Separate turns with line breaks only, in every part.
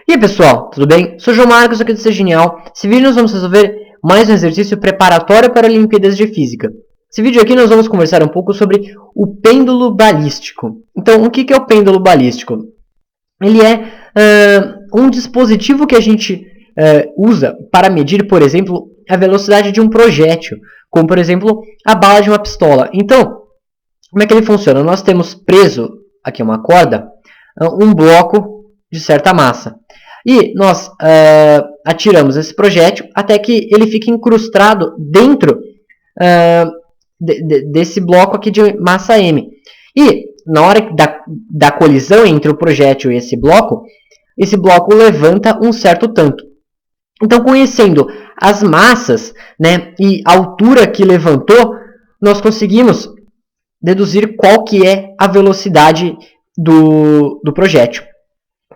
E aí pessoal, tudo bem? Sou o João Marcos aqui do Ser Genial. Nesse vídeo nós vamos resolver mais um exercício preparatório para Olimpíadas de Física. Nesse vídeo aqui nós vamos conversar um pouco sobre o pêndulo balístico. Então, o que é o pêndulo balístico? Ele é um dispositivo que a gente usa para medir, por exemplo, a velocidade de um projétil, como por exemplo, a bala de uma pistola. Então, como é que ele funciona? Nós temos preso aqui uma corda, um bloco de certa massa. E nós atiramos esse projétil até que ele fique incrustado dentro desse bloco aqui de massa M. E na hora da colisão entre o projétil e esse bloco levanta um certo tanto. Então, conhecendo as massas, né, e a altura que levantou, nós conseguimos deduzir qual que é a velocidade do projétil.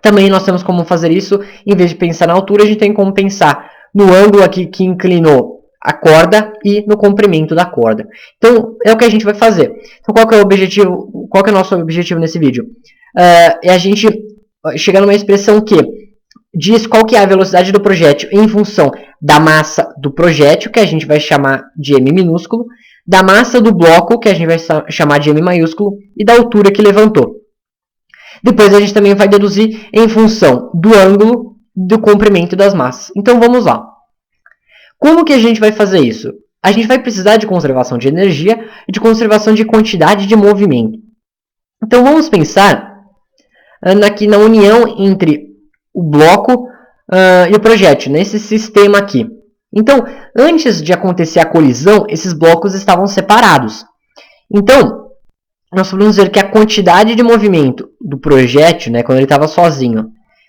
Também nós temos como fazer isso, em vez de pensar na altura, a gente tem como pensar no ângulo aqui que inclinou a corda e no comprimento da corda. Então, é o que a gente vai fazer. Então, qual que é o objetivo? Qual que é o nosso objetivo nesse vídeo? É a gente chegar numa expressão que diz qual que é a velocidade do projétil em função da massa do projétil, que a gente vai chamar de M minúsculo, da massa do bloco, que a gente vai chamar de M maiúsculo, e da altura que levantou. Depois a gente também vai deduzir em função do ângulo do comprimento das massas. Então vamos lá. Como que a gente vai fazer isso? A gente vai precisar de conservação de energia e de conservação de quantidade de movimento. Então vamos pensar aqui na união entre o bloco e o projétil, nesse sistema aqui. Então, antes de acontecer a colisão, esses blocos estavam separados. Então, nós podemos dizer que a quantidade de movimento do projétil, né, quando ele estava sozinho,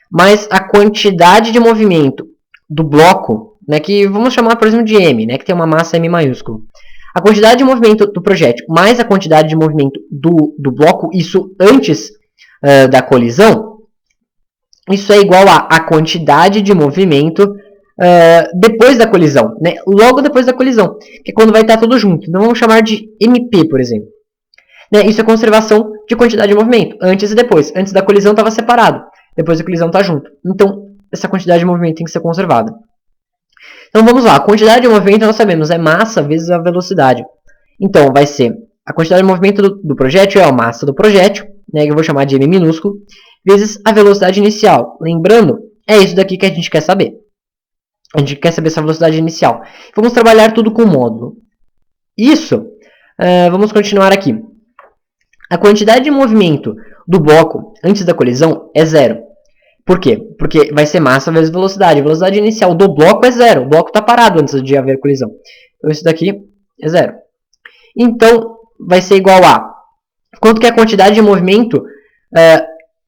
mais a quantidade de movimento do bloco, né, que vamos chamar, por exemplo, de M, né, que tem uma massa M maiúsculo. A quantidade de movimento do projétil mais a quantidade de movimento do bloco, isso antes da colisão, isso é igual a quantidade de movimento depois da colisão, né, logo depois da colisão, que é quando vai estar tudo junto. Então vamos chamar de MP, por exemplo. Isso é conservação de quantidade de movimento, antes e depois. Antes da colisão estava separado, depois da colisão está junto. Então, essa quantidade de movimento tem que ser conservada. Então, vamos lá. A quantidade de movimento, nós sabemos, é massa vezes a velocidade. Então, vai ser a quantidade de movimento do projétil, é a massa do projétil, né, que eu vou chamar de M minúsculo, vezes a velocidade inicial. Lembrando, é isso daqui que a gente quer saber. A gente quer saber essa velocidade inicial. Vamos trabalhar tudo com módulo. Isso, vamos continuar aqui. A quantidade de movimento do bloco antes da colisão é zero. Por quê? Porque vai ser massa vezes velocidade. A velocidade inicial do bloco é zero. O bloco está parado antes de haver colisão. Então, isso daqui é zero. Então, vai ser igual a... Quanto que é a quantidade de movimento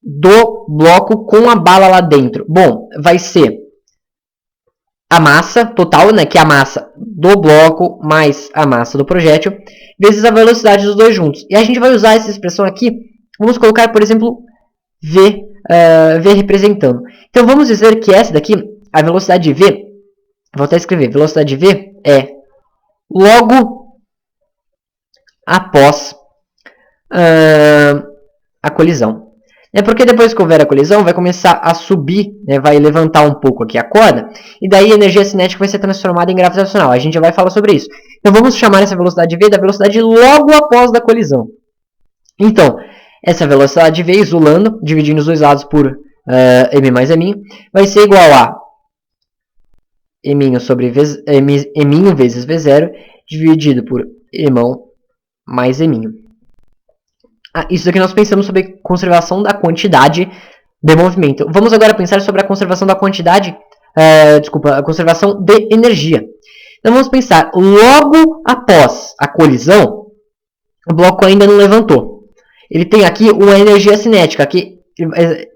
do bloco com a bala lá dentro? Bom, vai ser a massa total, né, que é a massa do bloco mais a massa do projétil, vezes a velocidade dos dois juntos. E a gente vai usar essa expressão aqui, vamos colocar, por exemplo, V representando. Então, vamos dizer que essa daqui, a velocidade de V, vou até escrever, velocidade de V é logo após a colisão. É porque depois que houver a colisão, vai começar a subir, né, vai levantar um pouco aqui a corda, e daí a energia cinética vai ser transformada em gravitacional. A gente já vai falar sobre isso. Então vamos chamar essa velocidade V da velocidade logo após da colisão. Então, essa velocidade V isolando, dividindo os dois lados por M mais M, vai ser igual a M sobre M vezes V0, dividido por M mais M. Isso aqui nós pensamos sobre conservação da quantidade de movimento. Vamos agora pensar sobre a conservação da quantidade, a conservação de energia. Então vamos pensar, logo após a colisão, o bloco ainda não levantou. Ele tem aqui uma energia cinética, que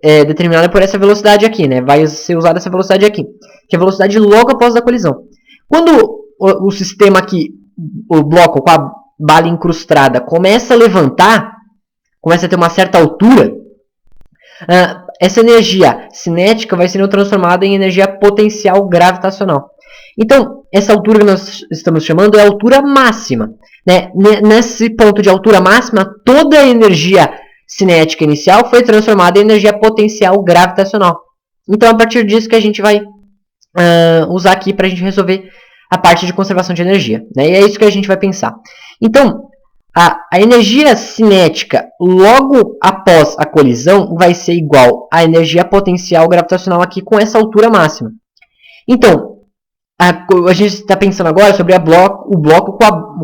é determinada por essa velocidade aqui, né? Vai ser usada essa velocidade aqui, que é a velocidade logo após a colisão. Quando o sistema aqui, o bloco com a bala incrustada, começa a levantar, começa a ter uma certa altura, essa energia cinética vai sendo transformada em energia potencial gravitacional. Então, essa altura que nós estamos chamando é a altura máxima. Né? Nesse ponto de altura máxima, toda a energia cinética inicial foi transformada em energia potencial gravitacional. Então, a partir disso que a gente vai usar aqui para a gente resolver a parte de conservação de energia, né? E é isso que a gente vai pensar. Então, a energia cinética logo após a colisão vai ser igual à energia potencial gravitacional aqui com essa altura máxima. Então, a gente está pensando agora sobre o bloco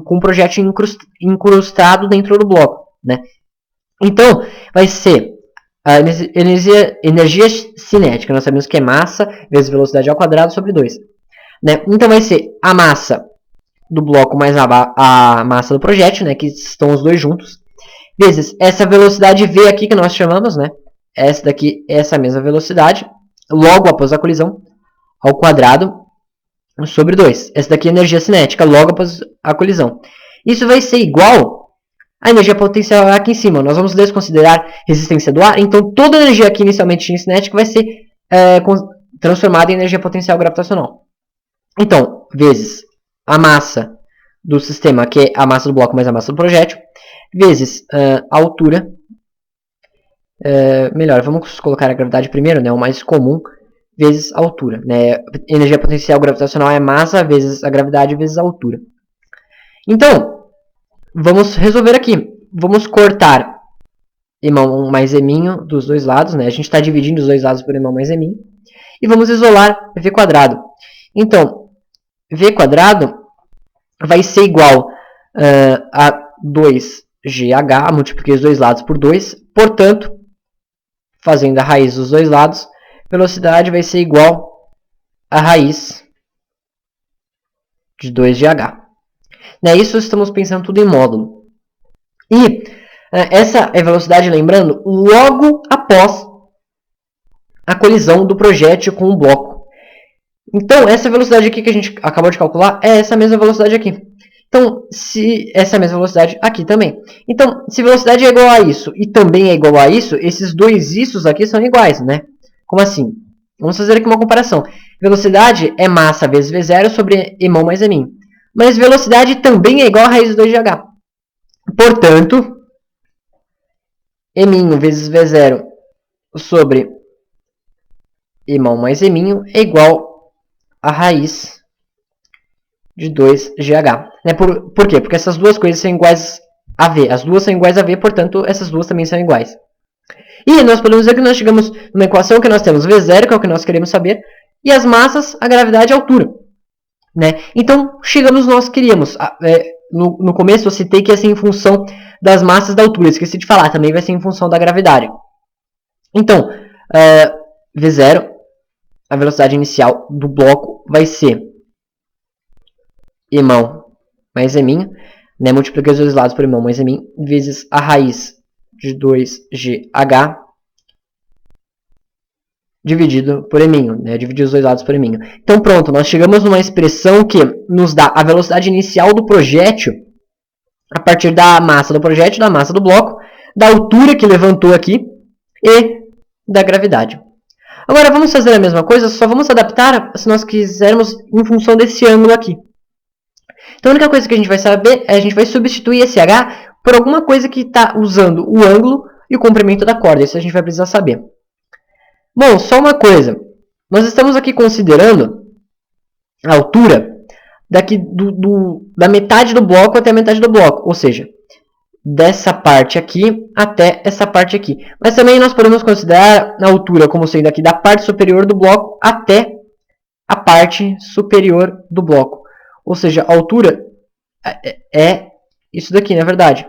com o projétil incrustado dentro do bloco, né? Então, vai ser a energia cinética, nós sabemos que é massa vezes velocidade ao quadrado sobre 2. Né? Então, vai ser a massa do bloco mais a massa do projétil, né? Que estão os dois juntos, vezes essa velocidade v aqui que nós chamamos, né? Essa daqui é essa mesma velocidade, logo após a colisão, ao quadrado sobre 2. Essa daqui é a energia cinética, logo após a colisão. Isso vai ser igual à energia potencial aqui em cima. Nós vamos desconsiderar resistência do ar, então toda a energia aqui inicialmente tinha cinética vai ser transformada em energia potencial gravitacional. Então, vezes a massa do sistema, que é a massa do bloco mais a massa do projétil, vezes a altura. Melhor, vamos colocar a gravidade primeiro, né, o mais comum, vezes a altura. Né? Energia potencial gravitacional é massa vezes a gravidade vezes a altura. Então, vamos resolver aqui. Vamos cortar imão mais eminho dos dois lados. Né? A gente está dividindo os dois lados por imão mais eminho. E vamos isolar v quadrado. Então, v quadrado vai ser igual a 2gh, multipliquei os dois lados por 2. Portanto, fazendo a raiz dos dois lados, velocidade vai ser igual a raiz de 2gh. Né? Isso estamos pensando tudo em módulo. E essa é a velocidade, lembrando, logo após a colisão do projétil com o bloco. Então, essa velocidade aqui que a gente acabou de calcular é essa mesma velocidade aqui. Então, se essa mesma velocidade aqui também. Então, se velocidade é igual a isso e também é igual a isso, esses dois issos aqui são iguais, né? Como assim? Vamos fazer aqui uma comparação. Velocidade é massa vezes V0 sobre imão mais emin. Mas velocidade também é igual a raiz de 2gh. Portanto, eminho vezes V0 sobre imão mais eminho é igual a raiz de 2gh. Né? Por quê? Porque essas duas coisas são iguais a v. As duas são iguais a v, portanto, essas duas também são iguais. E nós podemos dizer que nós chegamos numa equação que nós temos V0, que é o que nós queremos saber, e as massas, a gravidade e a altura. Né? Então, chegamos nós queríamos. No começo eu citei que ia ser em função das massas da altura. Esqueci de falar, também vai ser em função da gravidade. Então, V0, a velocidade inicial do bloco, vai ser imão mais eminho, né? Multipliquei os dois lados por imão mais eminho, vezes a raiz de 2gh dividido por eminho, né? Dividir os dois lados por eminho. Então pronto, nós chegamos numa expressão que nos dá a velocidade inicial do projétil a partir da massa do projétil, da massa do bloco, da altura que levantou aqui e da gravidade. Agora vamos fazer a mesma coisa, só vamos adaptar se nós quisermos em função desse ângulo aqui. Então a única coisa que a gente vai saber é a gente vai substituir esse h por alguma coisa que está usando o ângulo e o comprimento da corda. Isso a gente vai precisar saber. Bom, só uma coisa. Nós estamos aqui considerando a altura daqui da metade do bloco até a metade do bloco. Ou seja, dessa parte aqui até essa parte aqui. Mas também nós podemos considerar a altura como sendo aqui da parte superior do bloco até a parte superior do bloco. Ou seja, a altura é isso daqui, na verdade.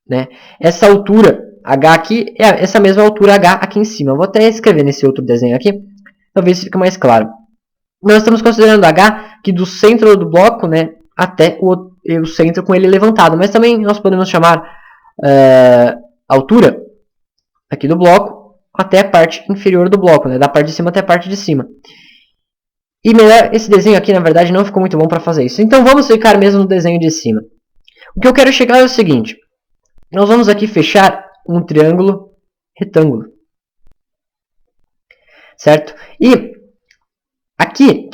Né? Essa altura h aqui é essa mesma altura h aqui em cima. Eu vou até escrever nesse outro desenho aqui, talvez fique mais claro. Nós estamos considerando h que do centro do bloco, né, até o centro com ele levantado. Mas também nós podemos chamar altura aqui do bloco até a parte inferior do bloco, né, da parte de cima até a parte de cima. E melhor, esse desenho aqui, na verdade, não ficou muito bom para fazer isso. Então vamos ficar mesmo no desenho de cima. O que eu quero chegar é o seguinte. Nós vamos aqui fechar um triângulo retângulo. Certo? E aqui,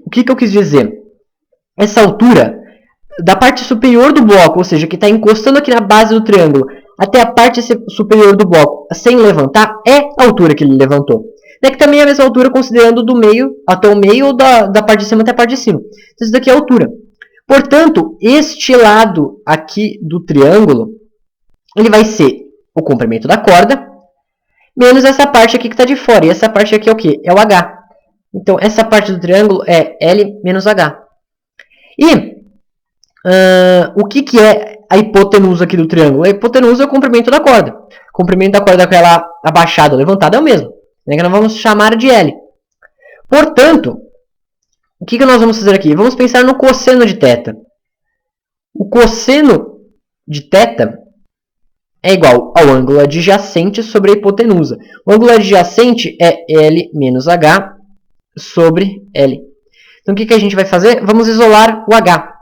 o que eu quis dizer? Essa altura da parte superior do bloco, ou seja, que está encostando aqui na base do triângulo, até a parte superior do bloco, sem levantar, é a altura que ele levantou. né, que também é a mesma altura considerando do meio até o meio ou da parte de cima até a parte de cima. Então isso daqui é a altura. Portanto, este lado aqui do triângulo, ele vai ser o comprimento da corda, menos essa parte aqui que está de fora. E essa parte aqui é o quê? É o H. Então, essa parte do triângulo é L menos H. E o que é a hipotenusa aqui do triângulo? A hipotenusa é o comprimento da corda. O comprimento da corda com ela abaixada ou levantada é o mesmo, né, que nós vamos chamar de L. Portanto, o que nós vamos fazer aqui? Vamos pensar no cosseno de θ. O cosseno de θ é igual ao ângulo adjacente sobre a hipotenusa. O ângulo adjacente é L menos H sobre L. Então, o que a gente vai fazer? Vamos isolar o H.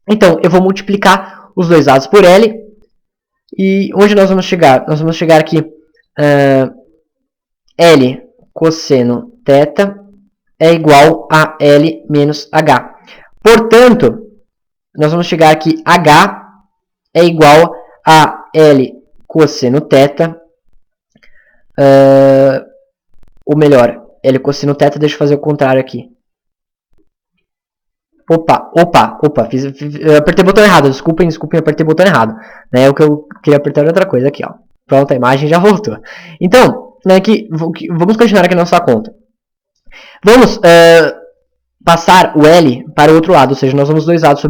Então, eu vou multiplicar os dois lados por L. E onde nós vamos chegar? Nós vamos chegar aqui. L cosseno θ é igual a L menos H. Portanto, nós vamos chegar aqui. H é igual a L cosseno θ. Ou melhor, L cosseno θ. Deixa eu fazer o contrário aqui. Opa, apertei o botão errado, desculpem, apertei o botão errado. Né? O que eu queria apertar era outra coisa aqui, ó. Pronto, a imagem já voltou. Então, né, aqui, vamos continuar aqui na nossa conta. Vamos passar o L para o outro lado, ou seja, nós vamos dois lados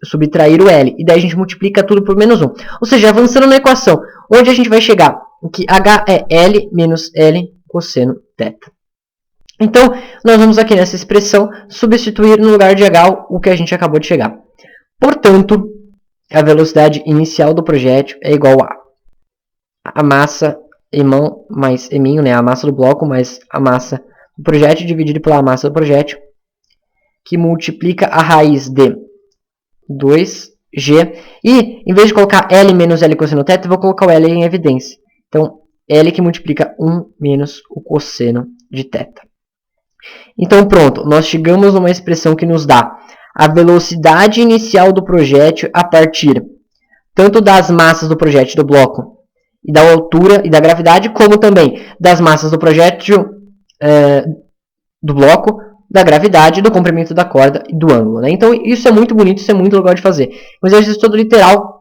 subtrair o L. E daí a gente multiplica tudo por menos 1. Ou seja, avançando na equação, onde a gente vai chegar? Que H é L menos L cosseno θ. Então, nós vamos aqui nessa expressão substituir no lugar de H o que a gente acabou de chegar. Portanto, a velocidade inicial do projétil é igual a massa emão mais eminho, né? A massa do bloco mais a massa do projétil dividido pela massa do projétil, que multiplica a raiz de 2G. E, em vez de colocar L menos L cosseno θ, eu vou colocar o L em evidência. Então, L que multiplica 1 menos o cosseno de θ. Então, pronto, nós chegamos numa expressão que nos dá a velocidade inicial do projétil a partir tanto das massas do projétil do bloco e da altura e da gravidade, como também das massas do projétil do bloco, da gravidade, do comprimento da corda e do ângulo. Né? Então, isso é muito bonito, isso é muito legal de fazer. Um exercício todo literal,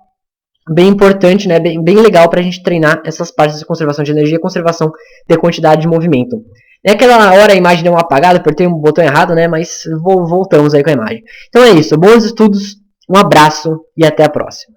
bem importante, né? bem legal para a gente treinar essas partes de conservação de energia e conservação de quantidade de movimento. Naquela hora a imagem deu uma apagada, apertei um botão errado, né? Mas voltamos aí com a imagem. Então é isso, bons estudos, um abraço e até a próxima.